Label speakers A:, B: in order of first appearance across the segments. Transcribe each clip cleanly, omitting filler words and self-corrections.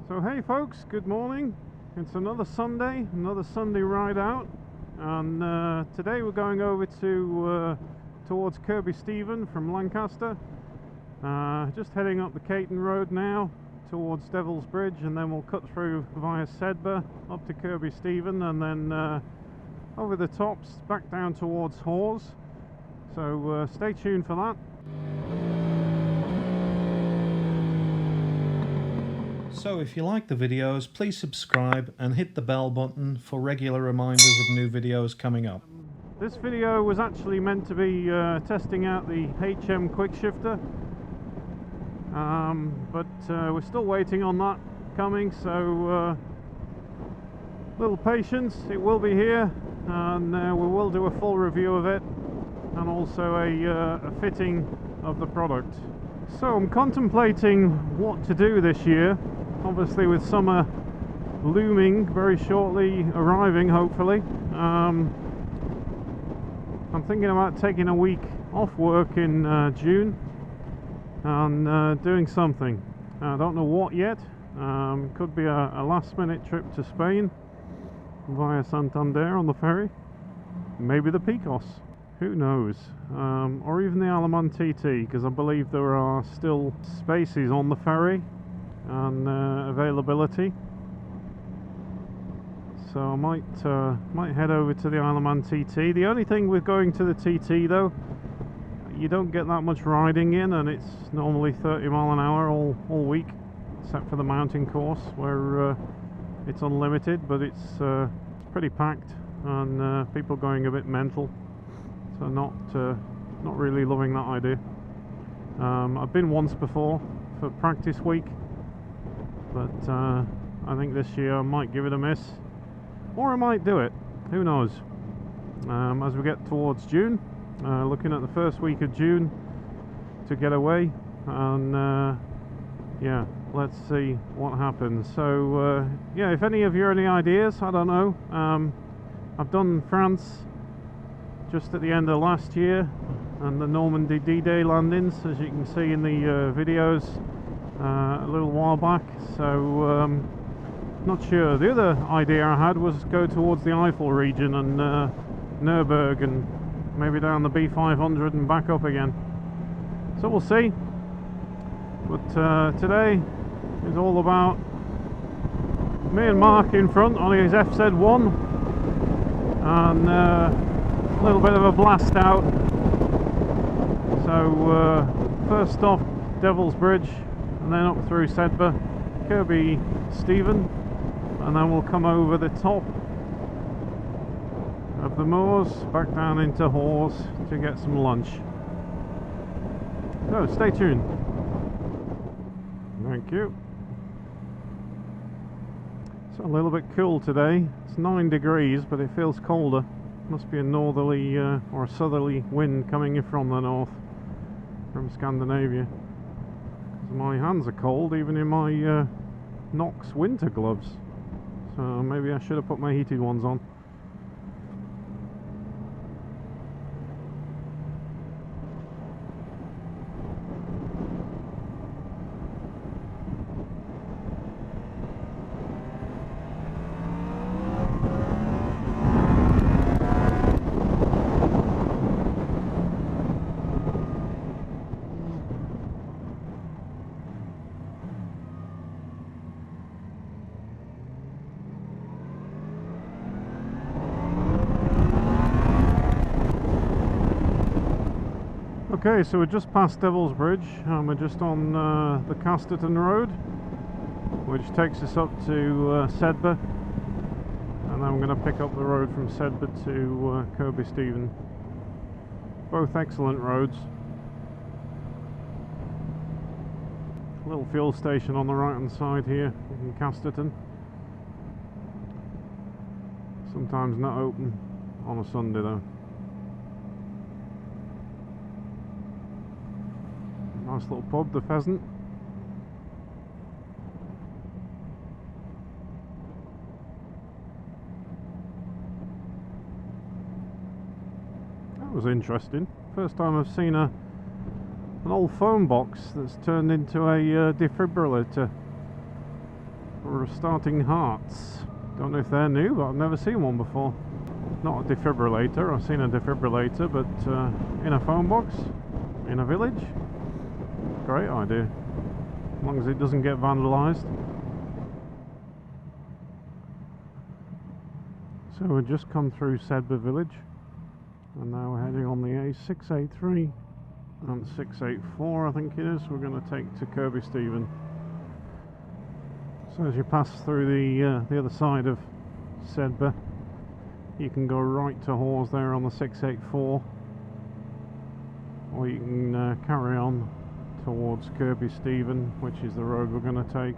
A: So hey folks, good morning. It's another Sunday ride out, and today we're going over to towards Kirkby Stephen from Lancaster. Just heading up the Caton Road now towards Devil's Bridge, and then we'll cut through via Sedburgh up to Kirkby Stephen, and then over the tops back down towards Hawes. So stay tuned for that.
B: So if you like the videos, please subscribe and hit the bell button for regular reminders of new videos coming up.
A: This video was actually meant to be testing out the HM quick shifter, but we're still waiting on that coming, so little patience, it will be here, and we will do a full review of it and also a fitting of the product. So I'm contemplating what to do this year. Obviously with summer looming very shortly, arriving hopefully, I'm thinking about taking a week off work in June and doing something. I don't know what yet. Could be a last minute trip to Spain via Santander on the ferry, maybe the Picos, who knows, or even the Alaman TT, because I believe there are still spaces on the ferry and availability, so I might head over to the Isle of Man TT. The only thing with going to the TT though, you don't get that much riding in, and it's normally 30 mile an hour all week, except for the mountain course where it's unlimited, but it's pretty packed and people going a bit mental, so not really loving that idea. I've been once before for practice week, but I think this year I might give it a miss, or I might do it, who knows. As we get towards June, looking at the first week of June to get away, and yeah, let's see what happens. So yeah, if any of you have any ideas, I don't know. I've done France just at the end of last year, and the Normandy D-Day landings, as you can see in the videos a little while back, so not sure. The other idea I had was go towards the Eifel region and Nürburgring, and maybe down the B500 and back up again, so we'll see. But today is all about me and Mark in front on his FZ1, and a little bit of a blast out. So first stop Devil's Bridge, and then up through Sedburgh, Kirkby Stephen, and then we'll come over the top of the moors back down into Hawes to get some lunch. So stay tuned. Thank you. It's a little bit cool today. It's 9 degrees, but it feels colder. Must be a northerly or a southerly wind coming in from the north, from Scandinavia. My hands are cold even in my Nox winter gloves, so maybe I should have put my heated ones on. Okay, so we're just past Devil's Bridge, and we're just on the Casterton Road, which takes us up to Sedburgh, and then I'm going to pick up the road from Sedburgh to Kirkby Stephen. Both excellent roads. Little fuel station on the right hand side here in Casterton. Sometimes not open on a Sunday though. Nice little pub, the Pheasant. That was interesting. First time I've seen an old phone box that's turned into a defibrillator. Restarting hearts. Don't know if they're new, but I've never seen one before. Not a defibrillator. I've seen a defibrillator, but in a phone box in a village. Great idea, as long as it doesn't get vandalised. So we've just come through Sedburgh village, and now we're heading on the A683 and 684, I think it is. We're going to take to Kirkby Stephen. So as you pass through the other side of Sedburgh, you can go right to Hawes there on the 684, or you can carry on towards Kirkby Stephen, which is the road we're going to take.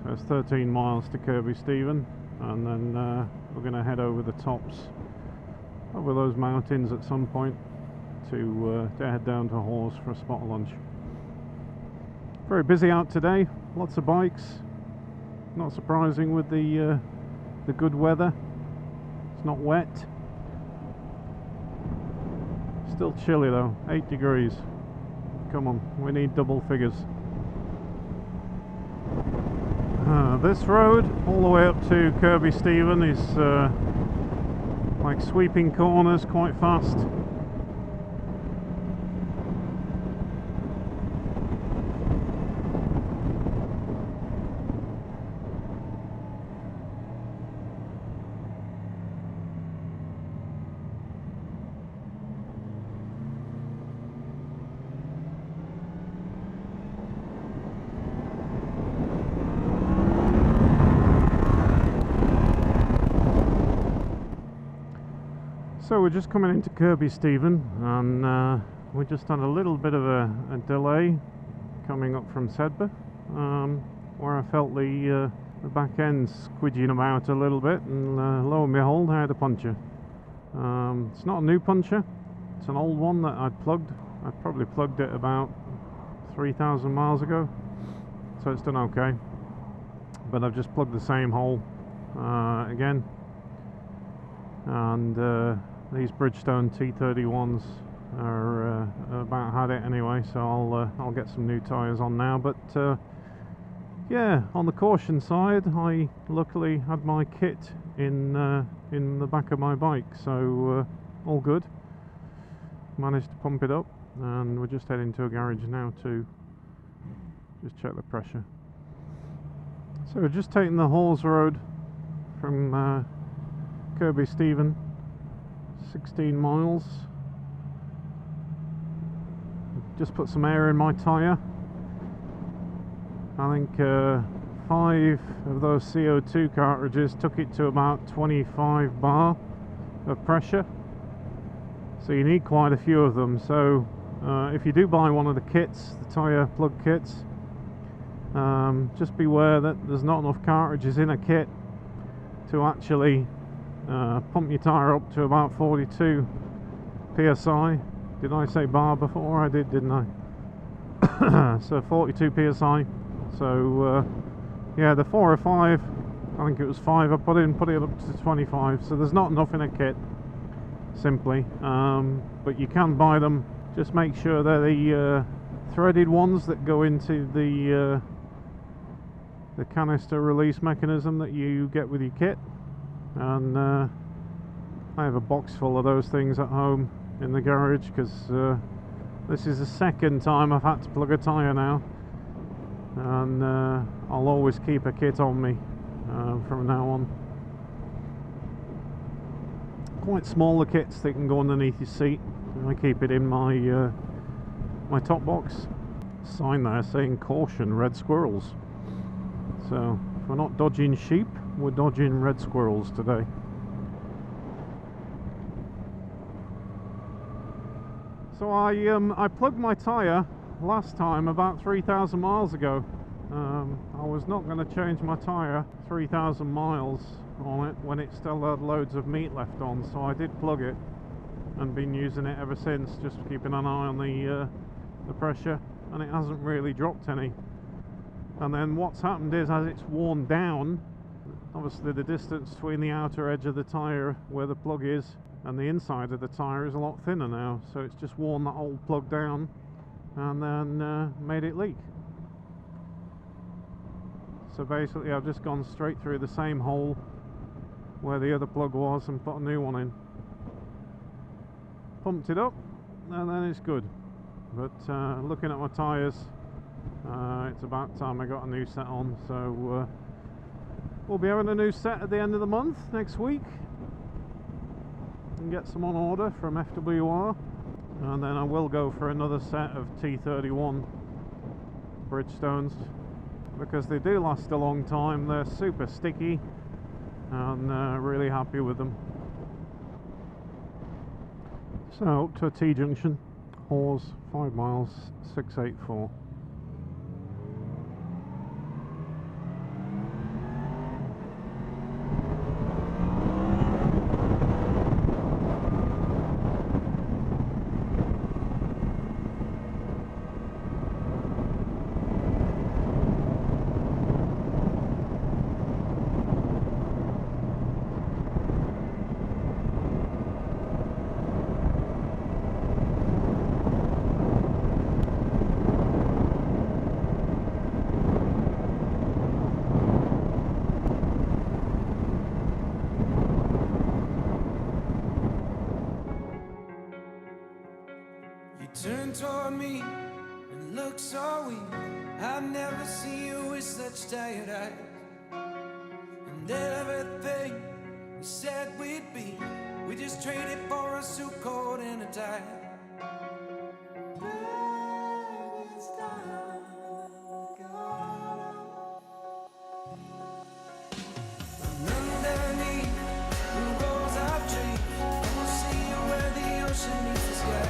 A: So it's 13 miles to Kirkby Stephen, and then we're going to head over the tops over those mountains at some point to head down to Hawes for a spot lunch. Very busy out today, lots of bikes. Not surprising with the good weather. It's not wet. Still chilly though, 8 degrees. Come on, we need double figures. This road all the way up to Kirkby Stephen is like sweeping corners quite fast. So we're just coming into Kirkby Stephen, and we just had a little bit of a delay coming up from Sedburgh, where I felt the back end squidging about a little bit, and lo and behold I had a puncture. It's not a new puncture, it's an old one that I'd plugged. I probably plugged it about 3,000 miles ago, so it's done okay, but I've just plugged the same hole again, and these Bridgestone T31s are about had it anyway, so I'll get some new tyres on now. But yeah, on the caution side, I luckily had my kit in the back of my bike, so all good. Managed to pump it up, and we're just heading to a garage now to just check the pressure. So we're just taking the Hawes road from Kirkby Stephen, 16 miles. Just put some air in my tyre. I think 5 of those CO2 cartridges took it to about 25 bar of pressure, so you need quite a few of them. So if you do buy one of the kits, the tyre plug kits, just beware that there's not enough cartridges in a kit to actually pump your tyre up to about 42 psi. Did I say bar before? I did, didn't I? So 42 psi. So yeah, the 4 or 5, I think it was 5 I put it up to 25. So there's not enough in a kit, simply. But you can buy them. Just make sure they're the threaded ones that go into the canister release mechanism that you get with your kit. And I have a box full of those things at home in the garage, because this is the second time I've had to plug a tyre now, and I'll always keep a kit on me from now on. Quite small, the kits, they can go underneath your seat. I keep it in my my top box. Sign there saying caution, red squirrels. So if we're not dodging sheep, we're dodging red squirrels today. So I plugged my tyre last time about 3,000 miles ago. I was not going to change my tyre 3,000 miles on it when it still had loads of meat left on, so I did plug it and been using it ever since, just keeping an eye on the pressure, and it hasn't really dropped any. And then what's happened is, as it's worn down, obviously the distance between the outer edge of the tyre where the plug is and the inside of the tyre is a lot thinner now, so it's just worn that old plug down and then made it leak. So basically I've just gone straight through the same hole where the other plug was and put a new one in. Pumped it up and then it's good. But looking at my tyres, it's about time I got a new set on, so we'll be having a new set at the end of the month next week and get some on order from FWR, and then I will go for another set of T31 Bridgestones because they do last a long time. They're super sticky and really happy with them. So up to a T-junction, Hawes, 5 miles, 684.
C: Turn toward me and look so weak. I've never seen you with such tired eyes. And everything we said we'd be, we just traded for a suit coat and a tie. And underneath the rows of trees, we'll see you where the ocean meets the sky.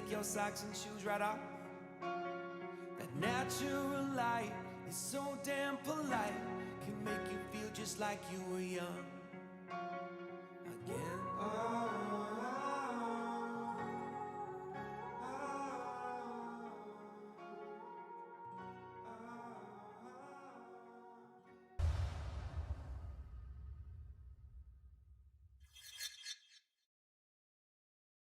C: Your socks and shoes right off. That natural light is so damn polite, can make you feel just like you were young.